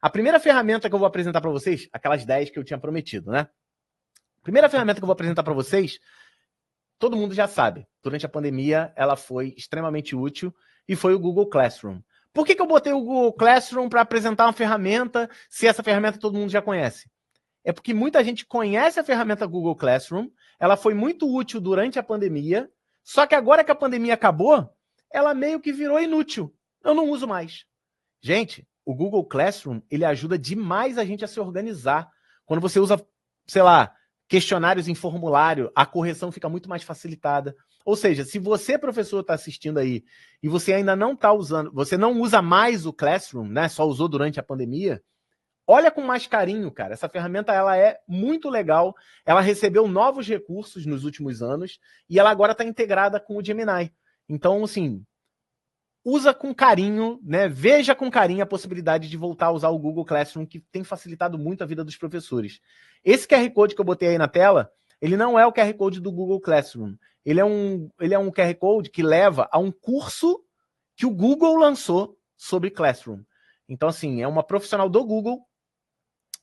A primeira ferramenta que eu vou apresentar para vocês, aquelas 10 que eu tinha prometido, né? A primeira ferramenta que eu vou apresentar para vocês, todo mundo já sabe. Durante a pandemia, ela foi extremamente útil e foi o Google Classroom. Por que eu botei o Google Classroom para apresentar uma ferramenta, se essa ferramenta todo mundo já conhece? É porque muita gente conhece a ferramenta Google Classroom, ela foi muito útil durante a pandemia, só que agora que a pandemia acabou, ela meio que virou inútil. Eu não uso mais. Gente, o Google Classroom, ele ajuda demais a gente a se organizar. Quando você usa, sei lá, questionários em formulário, a correção fica muito mais facilitada. Ou seja, se você, professor, está assistindo aí e você ainda não está usando, você não usa mais o Classroom, né? Só usou durante a pandemia, olha com mais carinho, cara. Essa ferramenta ela é muito legal. Ela recebeu novos recursos nos últimos anos e ela agora está integrada com o Gemini. Então, assim, usa com carinho, né? Veja com carinho a possibilidade de voltar a usar o Google Classroom, que tem facilitado muito a vida dos professores. Esse QR Code que eu botei aí na tela, ele não é o QR Code do Google Classroom. Ele é um QR Code que leva a um curso que o Google lançou sobre Classroom. Então, assim, é uma profissional do Google,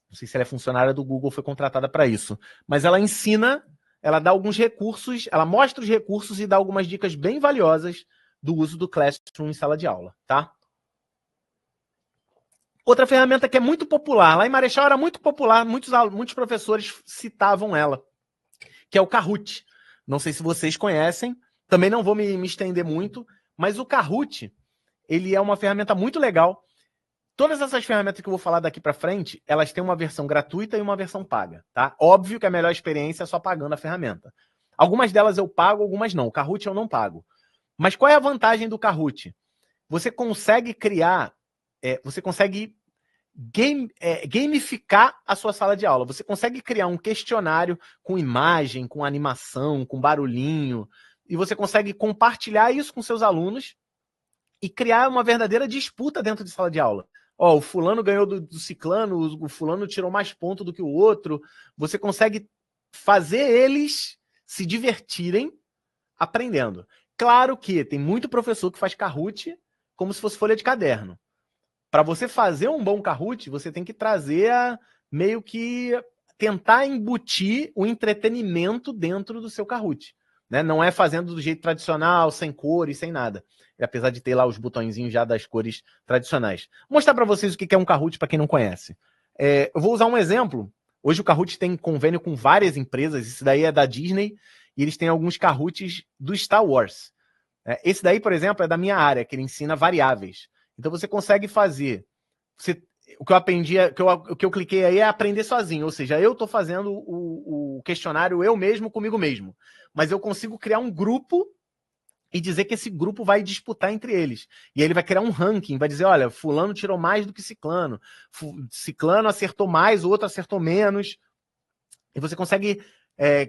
não sei se ela é funcionária do Google, foi contratada para isso, mas ela ensina, ela dá alguns recursos, ela mostra os recursos e dá algumas dicas bem valiosas do uso do Classroom em sala de aula, tá? Outra ferramenta que é muito popular, lá em Marechal era muito popular, muitos professores citavam ela, que é o Kahoot. Não sei se vocês conhecem, também não vou me estender muito, mas o Kahoot, ele é uma ferramenta muito legal. Todas essas ferramentas que eu vou falar daqui para frente, elas têm uma versão gratuita e uma versão paga, tá? Óbvio que a melhor experiência é só pagando a ferramenta. Algumas delas eu pago, algumas não. O Kahoot eu não pago. Mas qual é a vantagem do Kahoot? Você consegue criar, você consegue gamificar a sua sala de aula. Você consegue criar um questionário com imagem, com animação, com barulhinho, e você consegue compartilhar isso com seus alunos e criar uma verdadeira disputa dentro de sala de aula. Ó, o fulano ganhou do ciclano, o fulano tirou mais ponto do que o outro. Você consegue fazer eles se divertirem aprendendo. Claro que tem muito professor que faz Kahoot como se fosse folha de caderno. Para você fazer um bom Kahoot, você tem que trazer meio que tentar embutir o entretenimento dentro do seu Kahoot. Né? Não é fazendo do jeito tradicional, sem cores, sem nada. Apesar de ter lá os botõezinhos já das cores tradicionais. Vou mostrar para vocês o que é um Kahoot para quem não conhece. Eu vou usar um exemplo. Hoje o Kahoot tem convênio com várias empresas. Esse daí é da Disney e eles têm alguns Kahoots do Star Wars. Esse daí, por exemplo, é da minha área, que ele ensina variáveis. Então você consegue fazer. O que eu aprendi, o que eu cliquei aí é aprender sozinho. Ou seja, eu estou fazendo o questionário eu mesmo comigo mesmo. Mas eu consigo criar um grupo e dizer que esse grupo vai disputar entre eles. E aí ele vai criar um ranking, vai dizer, olha, fulano tirou mais do que ciclano. Ciclano acertou mais, o outro acertou menos. E você consegue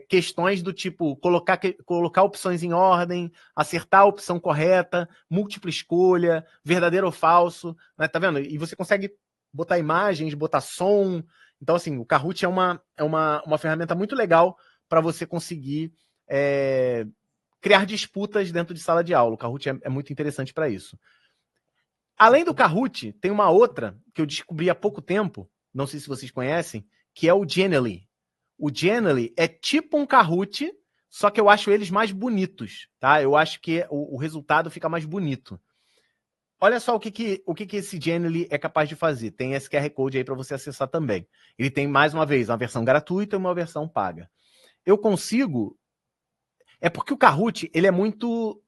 questões do tipo colocar opções em ordem, acertar a opção correta, múltipla escolha, verdadeiro ou falso, né? Tá vendo? E você consegue botar imagens, botar som. Então, assim, o Kahoot é uma ferramenta muito legal para você conseguir criar disputas dentro de sala de aula. O Kahoot é muito interessante para isso. Além do Kahoot, tem uma outra que eu descobri há pouco tempo, não sei se vocês conhecem, que é o Genially. O Genially é tipo um Kahoot, só que eu acho eles mais bonitos, tá? Eu acho que o resultado fica mais bonito. Olha só o que esse Genially é capaz de fazer. Tem esse QR Code aí para você acessar também. Ele tem, mais uma vez, uma versão gratuita e uma versão paga. Eu consigo... É porque o Kahoot, ele é muito...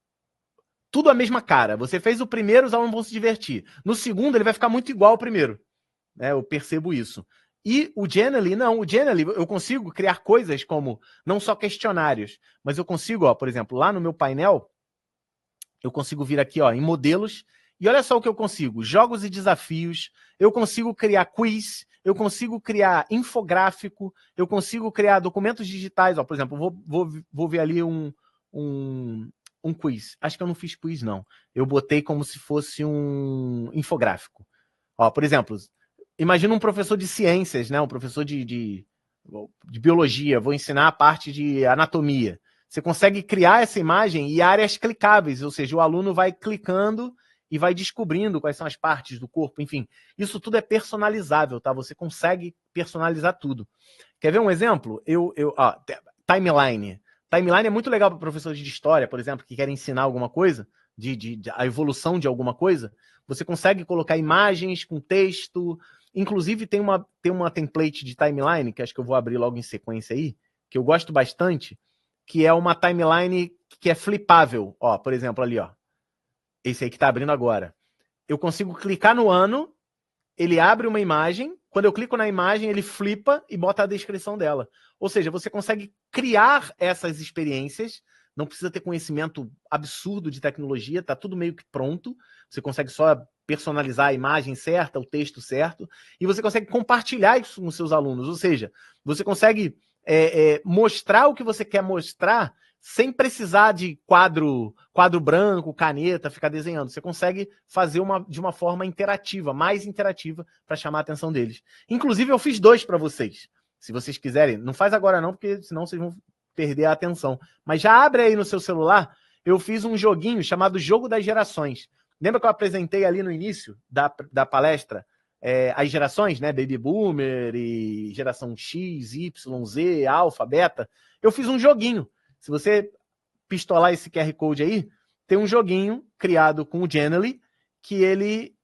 Tudo a mesma cara. Você fez o primeiro, os alunos vão se divertir. No segundo, ele vai ficar muito igual ao primeiro. Eu percebo isso. E o Genially, não. O Genially, eu consigo criar coisas como, não só questionários, mas eu consigo, por exemplo, lá no meu painel, eu consigo vir aqui, em modelos, e olha só o que eu consigo. Jogos e desafios, eu consigo criar quiz, eu consigo criar infográfico, eu consigo criar documentos digitais. Por exemplo, vou ver ali um quiz. Acho que eu não fiz quiz, não. Eu botei como se fosse um infográfico. Por exemplo, imagina um professor de ciências, né? Um professor de biologia. Vou ensinar a parte de anatomia. Você consegue criar essa imagem e áreas clicáveis, ou seja, o aluno vai clicando e vai descobrindo quais são as partes do corpo, enfim. Isso tudo é personalizável, tá? Você consegue personalizar tudo. Quer ver um exemplo? Timeline. Timeline é muito legal para professores de história, por exemplo, que querem ensinar alguma coisa, a evolução de alguma coisa. Você consegue colocar imagens com texto. Inclusive, tem uma template de timeline, que acho que eu vou abrir logo em sequência aí, que eu gosto bastante, que é uma timeline que é flipável. Ó, por exemplo, ali, ó. Esse aí que está abrindo agora. Eu consigo clicar no ano, ele abre uma imagem, quando eu clico na imagem, ele flipa e bota a descrição dela. Ou seja, você consegue criar essas experiências, não precisa ter conhecimento absurdo de tecnologia, tá tudo meio que pronto, você consegue só personalizar a imagem certa, o texto certo, e você consegue compartilhar isso com seus alunos, ou seja, você consegue mostrar o que você quer mostrar sem precisar de quadro branco, caneta, ficar desenhando. Você consegue fazer de uma forma interativa, mais interativa, para chamar a atenção deles. Inclusive, eu fiz 2 para vocês. Se vocês quiserem, não faz agora não, porque senão vocês vão perder a atenção. Mas já abre aí no seu celular, eu fiz um joguinho chamado Jogo das Gerações. Lembra que eu apresentei ali no início da palestra as gerações, né? Baby Boomer e geração X, Y, Z, Alpha, Beta. Eu fiz um joguinho. Se você pistolar esse QR Code aí, tem um joguinho criado com o Genially, que ele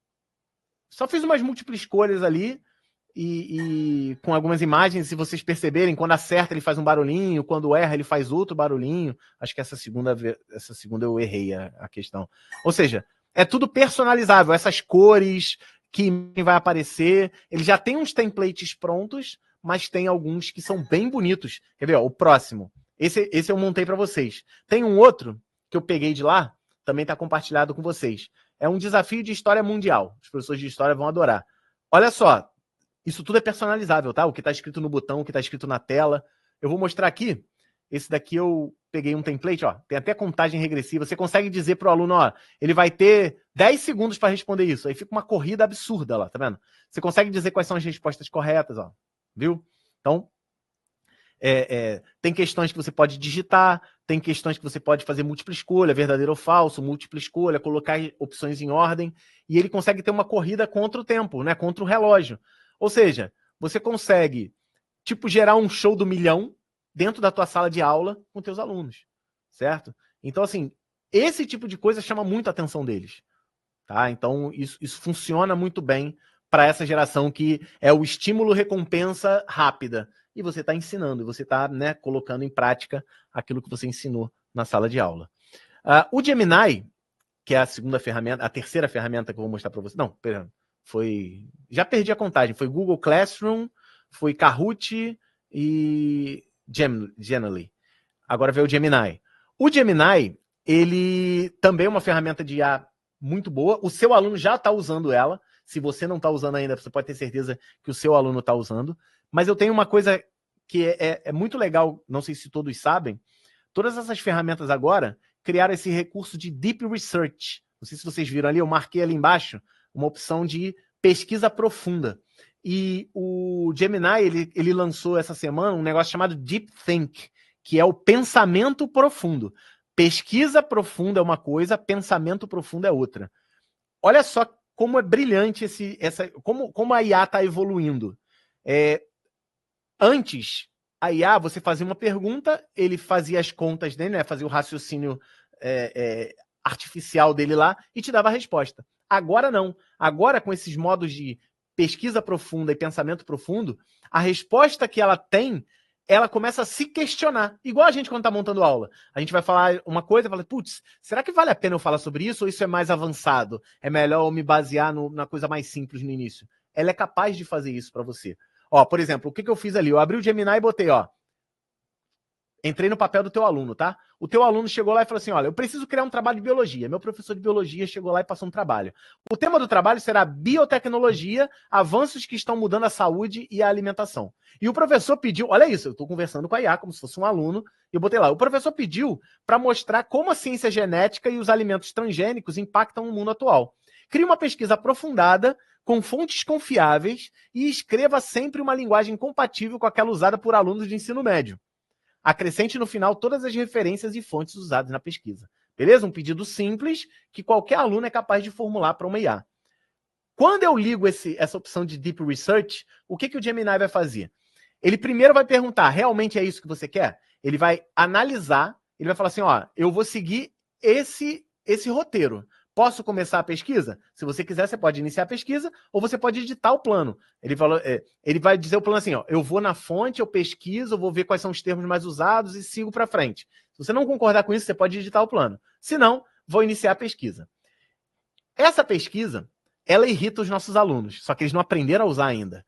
só fiz umas múltiplas escolhas ali e com algumas imagens, se vocês perceberem, quando acerta ele faz um barulhinho, quando erra ele faz outro barulhinho. Acho que essa segunda eu errei a questão. Ou seja, é tudo personalizável, essas cores que vai aparecer, ele já tem uns templates prontos, mas tem alguns que são bem bonitos. Quer ver? Ó, o próximo. Esse eu montei para vocês. Tem um outro que eu peguei de lá, também está compartilhado com vocês. É um desafio de história mundial. Os professores de história vão adorar. Olha só, isso tudo é personalizável, tá? O que está escrito no botão, o que está escrito na tela. Eu vou mostrar aqui. Esse daqui eu peguei um template, ó. Tem até contagem regressiva. Você consegue dizer para o aluno, ó, ele vai ter 10 segundos para responder isso. Aí fica uma corrida absurda lá, tá vendo? Você consegue dizer quais são as respostas corretas, ó. Viu? Então, tem questões que você pode digitar, tem questões que você pode fazer múltipla escolha, verdadeiro ou falso, múltipla escolha, colocar opções em ordem, e ele consegue ter uma corrida contra o tempo, né? Contra o relógio. Ou seja, você consegue, tipo, gerar um show do milhão dentro da tua sala de aula com teus alunos, certo? Então, assim, esse tipo de coisa chama muito a atenção deles, tá? Então, isso funciona muito bem para essa geração que é o estímulo-recompensa rápida. E você está ensinando, você está, né, colocando em prática aquilo que você ensinou na sala de aula. O Gemini, que é a segunda ferramenta, a terceira ferramenta que eu vou mostrar para você. Não, pera, já perdi a contagem. Foi Google Classroom, foi Kahoot e Genially. Agora veio o Gemini. O Gemini, ele também é uma ferramenta de IA muito boa. O seu aluno já está usando ela. Se você não está usando ainda, você pode ter certeza que o seu aluno está usando. Mas eu tenho uma coisa que é muito legal, não sei se todos sabem. Todas essas ferramentas agora criaram esse recurso de Deep Research. Não sei se vocês viram ali, eu marquei ali embaixo uma opção de pesquisa profunda. E o Gemini, ele lançou essa semana um negócio chamado Deep Think, que é o pensamento profundo. Pesquisa profunda é uma coisa, pensamento profundo é outra. Olha só como é brilhante como a IA está evoluindo. Antes, a IA, você fazia uma pergunta, ele fazia as contas dele, né, fazia o raciocínio artificial dele lá e te dava a resposta. Agora não. Agora, com esses modos de pesquisa profunda e pensamento profundo, a resposta que ela tem, ela começa a se questionar. Igual a gente quando está montando aula. A gente vai falar uma coisa e fala, putz, será que vale a pena eu falar sobre isso ou isso é mais avançado? É melhor eu me basear na coisa mais simples no início. Ela é capaz de fazer isso para você. Ó, por exemplo, o que eu fiz ali? Eu abri o Gemini e botei, ó. Entrei no papel do teu aluno, tá? O teu aluno chegou lá e falou assim, olha, eu preciso criar um trabalho de biologia. Meu professor de biologia chegou lá e passou um trabalho. O tema do trabalho será biotecnologia, avanços que estão mudando a saúde e a alimentação. E o professor pediu, olha isso, eu estou conversando com a IA como se fosse um aluno, e eu botei lá, o professor pediu para mostrar como a ciência genética e os alimentos transgênicos impactam o mundo atual. Crie uma pesquisa aprofundada, com fontes confiáveis e escreva sempre uma linguagem compatível com aquela usada por alunos de ensino médio. Acrescente no final todas as referências e fontes usadas na pesquisa. Beleza? Um pedido simples que qualquer aluno é capaz de formular para uma IA. Quando eu ligo essa opção de Deep Research, o que o Gemini vai fazer? Ele primeiro vai perguntar, realmente é isso que você quer? Ele vai analisar, ele vai falar assim, ó, eu vou seguir esse roteiro. Posso começar a pesquisa? Se você quiser, você pode iniciar a pesquisa ou você pode editar o plano. Ele vai dizer o plano assim, ó, eu vou na fonte, eu pesquiso, eu vou ver quais são os termos mais usados e sigo para frente. Se você não concordar com isso, você pode editar o plano. Se não, vou iniciar a pesquisa. Essa pesquisa, ela irrita os nossos alunos, só que eles não aprenderam a usar ainda.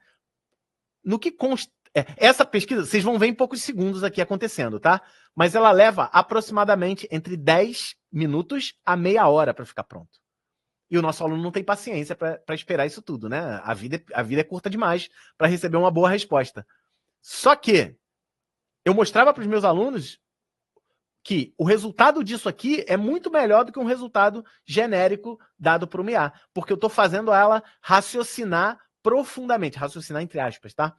No que consta essa pesquisa, vocês vão ver em poucos segundos aqui acontecendo, tá? Mas ela leva aproximadamente entre 10 minutos a meia hora para ficar pronto. E o nosso aluno não tem paciência para esperar isso tudo, né? A vida é curta demais para receber uma boa resposta. Só que eu mostrava para os meus alunos que o resultado disso aqui é muito melhor do que um resultado genérico dado por uma IA, porque eu estou fazendo ela raciocinar profundamente, raciocinar entre aspas, tá?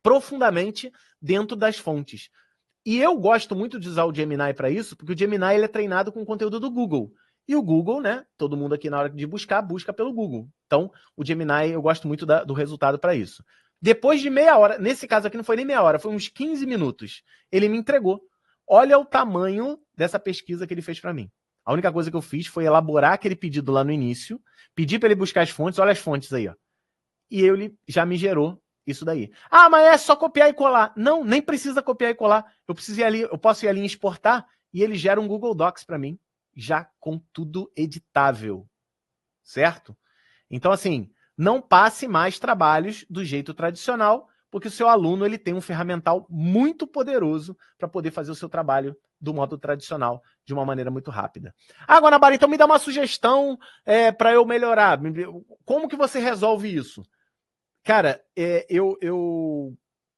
Profundamente dentro das fontes. E eu gosto muito de usar o Gemini para isso, porque o Gemini ele é treinado com conteúdo do Google. E o Google, né? Todo mundo aqui na hora de buscar, busca pelo Google. Então, o Gemini, eu gosto muito do resultado para isso. Depois de meia hora, nesse caso aqui não foi nem meia hora, foi uns 15 minutos. Ele me entregou. Olha o tamanho dessa pesquisa que ele fez para mim. A única coisa que eu fiz foi elaborar aquele pedido lá no início, pedir para ele buscar as fontes, olha as fontes aí, ó. E ele já me gerou isso daí. Ah, mas é só copiar e colar. Não, nem precisa copiar e colar. Eu posso ir ali em exportar e ele gera um Google Docs para mim, já com tudo editável. Certo? Então, assim, não passe mais trabalhos do jeito tradicional, porque o seu aluno ele tem um ferramental muito poderoso para poder fazer o seu trabalho do modo tradicional, de uma maneira muito rápida. Agora, Nabara, então me dá uma sugestão para eu melhorar. Como que você resolve isso? Cara,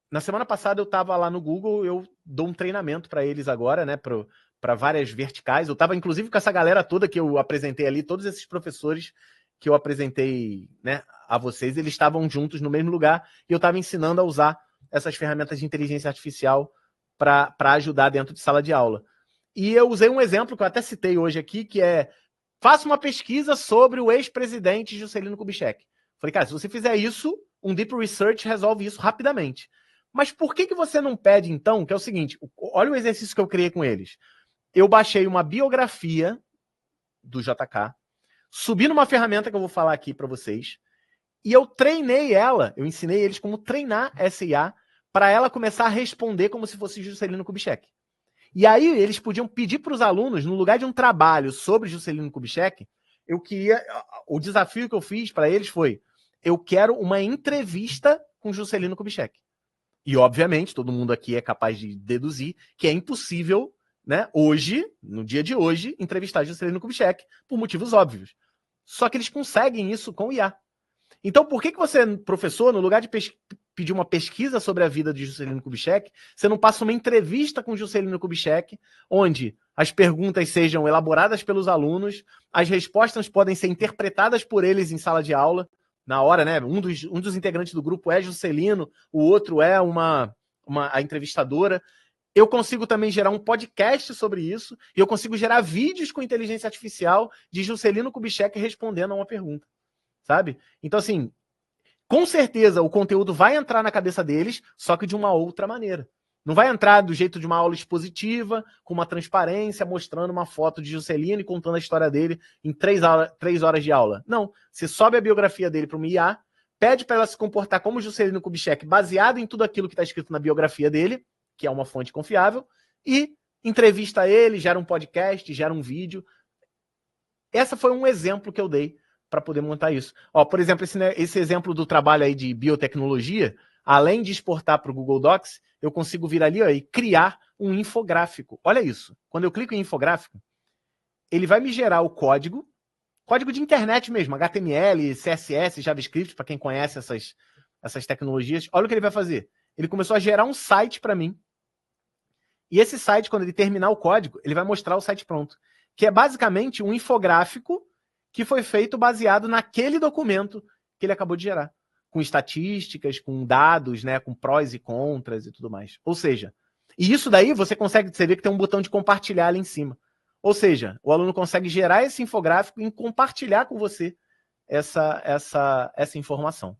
na semana passada eu estava lá no Google, eu dou um treinamento para eles agora, né, para várias verticais. Eu estava, inclusive, com essa galera toda que eu apresentei ali, todos esses professores que eu apresentei, né, a vocês, eles estavam juntos no mesmo lugar e eu estava ensinando a usar essas ferramentas de inteligência artificial para ajudar dentro de sala de aula. E eu usei um exemplo que eu até citei hoje aqui, que é: faça uma pesquisa sobre o ex-presidente Juscelino Kubitschek. Falei, cara, se você fizer isso, um Deep Research resolve isso rapidamente. Mas por que você não pede, então, que é o seguinte, olha o exercício que eu criei com eles. Eu baixei uma biografia do JK, subi numa ferramenta que eu vou falar aqui para vocês, e eu treinei ela, eu ensinei eles como treinar essa IA para ela começar a responder como se fosse Juscelino Kubitschek. E aí eles podiam pedir para os alunos, no lugar de um trabalho sobre Juscelino Kubitschek, o desafio que eu fiz para eles foi: eu quero uma entrevista com Juscelino Kubitschek. E, obviamente, todo mundo aqui é capaz de deduzir que é impossível, né, hoje, no dia de hoje, entrevistar Juscelino Kubitschek, por motivos óbvios. Só que eles conseguem isso com o IA. Então, por que você, professor, no lugar de pedir uma pesquisa sobre a vida de Juscelino Kubitschek, você não passa uma entrevista com Juscelino Kubitschek, onde as perguntas sejam elaboradas pelos alunos, as respostas podem ser interpretadas por eles em sala de aula, na hora, né? Um dos integrantes do grupo é Juscelino, o outro é a entrevistadora. Eu consigo também gerar um podcast sobre isso, e eu consigo gerar vídeos com inteligência artificial de Juscelino Kubitschek respondendo a uma pergunta, sabe? Então, assim, com certeza o conteúdo vai entrar na cabeça deles, só que de uma outra maneira. Não vai entrar do jeito de uma aula expositiva, com uma transparência, mostrando uma foto de Juscelino e contando a história dele em 3 horas de aula. Não, você sobe a biografia dele para uma IA, pede para ela se comportar como Juscelino Kubitschek, baseado em tudo aquilo que está escrito na biografia dele, que é uma fonte confiável, e entrevista ele, gera um podcast, gera um vídeo. Essa foi um exemplo que eu dei para poder montar isso. Ó, por exemplo, esse exemplo do trabalho aí de biotecnologia, além de exportar para o Google Docs, eu consigo vir ali, ó, e criar um infográfico. Olha isso. Quando eu clico em infográfico, ele vai me gerar o código de internet mesmo, HTML, CSS, JavaScript, para quem conhece essas tecnologias. Olha o que ele vai fazer. Ele começou a gerar um site para mim. E esse site, quando ele terminar o código, ele vai mostrar o site pronto, que é basicamente um infográfico que foi feito baseado naquele documento que ele acabou de gerar, com estatísticas, com dados, né, com prós e contras e tudo mais. Ou seja, e isso daí você consegue, você vê que tem um botão de compartilhar ali em cima. Ou seja, o aluno consegue gerar esse infográfico e compartilhar com você essa informação.